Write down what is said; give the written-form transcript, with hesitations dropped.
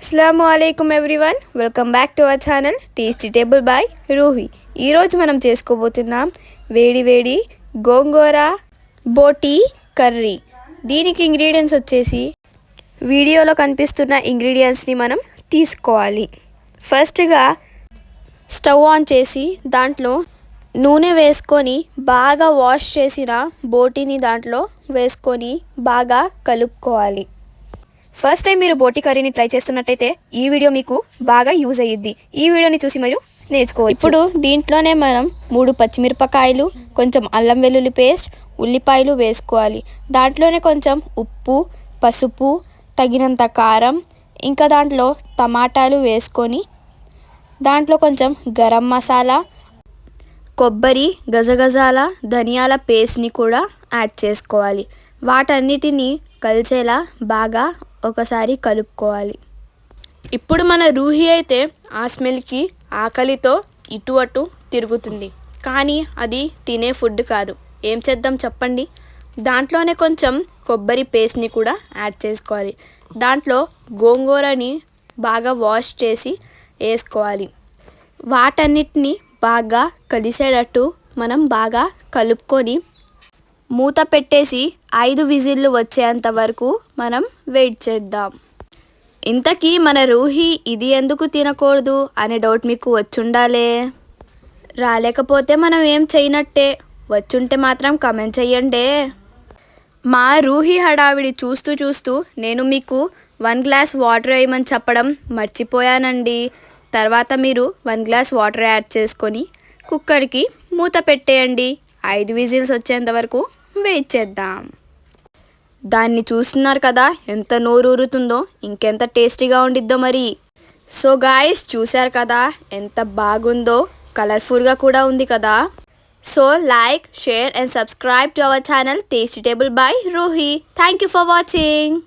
అస్సలాముఅలైకుం everyone, welcome back to our channel tasty table by Ruhi. ఈరోజు మనం చేసుకోబోతున్నాం వేడి వేడి గోంగూర బోటీ కర్రీ. దీనికి ఇంగ్రీడియంట్స్ వచ్చేసి వీడియోలో కనిపిస్తున్న ఇంగ్రీడియంట్స్ని మనం తీసుకోవాలి. ఫస్ట్గా స్టవ్ ఆన్ చేసి దాంట్లో నూనె వేసుకొని బాగా వాష్ చేసిన బోటీని దాంట్లో వేసుకొని బాగా కలుపుకోవాలి. ఫస్ట్ టైం మీరు బోటీ కర్రీని ట్రై చేస్తున్నట్టయితే ఈ వీడియో మీకు బాగా యూజ్ అయ్యిద్ది. ఈ వీడియోని చూసి మీరు నేర్చుకోవచ్చు. ఇప్పుడు దీంట్లోనే మనం 3 పచ్చిమిరపకాయలు, కొంచెం అల్లం వెల్లుల్లి పేస్ట్, ఉల్లిపాయలు వేసుకోవాలి. దాంట్లోనే కొంచెం ఉప్పు, పసుపు, తగినంత కారం, ఇంకా దాంట్లో టమాటాలు వేసుకొని దాంట్లో కొంచెం గరం మసాలా, కొబ్బరి, గజగజాల, ధనియాల పేస్ట్ని కూడా యాడ్ చేసుకోవాలి. వాటన్నిటిని కలిసేలా బాగా ఒకసారి కలుపుకోవాలి. ఇప్పుడు మన రూహి అయితే ఆ స్మెల్కి ఆకలితో ఇటు అటు తిరుగుతుంది, కానీ అది తినే ఫుడ్ కాదు. ఏం చేద్దాం చెప్పండి. దాంట్లోనే కొంచెం కొబ్బరి పేస్ట్ని కూడా యాడ్ చేసుకోవాలి. దాంట్లో గోంగూరని బాగా వాష్ చేసి వేసుకోవాలి. వాటన్నిటిని బాగా కలిసేటట్టు మనం బాగా కలుపుకొని మూత పెట్టేసి 5 విజిల్లు వచ్చేంత వరకు మనం వెయిట్ చేద్దాం. ఇంతకీ మన రూహి ఇది ఎందుకు తినకూడదు అనే డౌట్ మీకు వచ్చుండాలే. రాలేకపోతే మనం ఏం చేయనట్టే, వచ్చుంటే మాత్రం కమెంట్ చెయ్యండి. మా రూహి హడావిడి చూస్తూ చూస్తూ నేను మీకు 1 గ్లాస్ వాటర్ వేయమని చెప్పడం మర్చిపోయానండి. తర్వాత మీరు 1 గ్లాస్ వాటర్ యాడ్ చేసుకొని కుక్కర్కి మూత పెట్టేయండి. 5 విజిల్స్ వచ్చేంత వరకు వెయిట్ చేద్దాం. దాన్ని చూస్తున్నారు కదా ఎంత నోరూరుతుందో, ఇంకెంత టేస్టీగా ఉండిద్దో మరి. సో గాయ్స్, చూశారు కదా ఎంత బాగుందో, కలర్ఫుల్గా కూడా ఉంది కదా. So like, share and subscribe to our channel tasty table by Ruhi. Thank you for watching.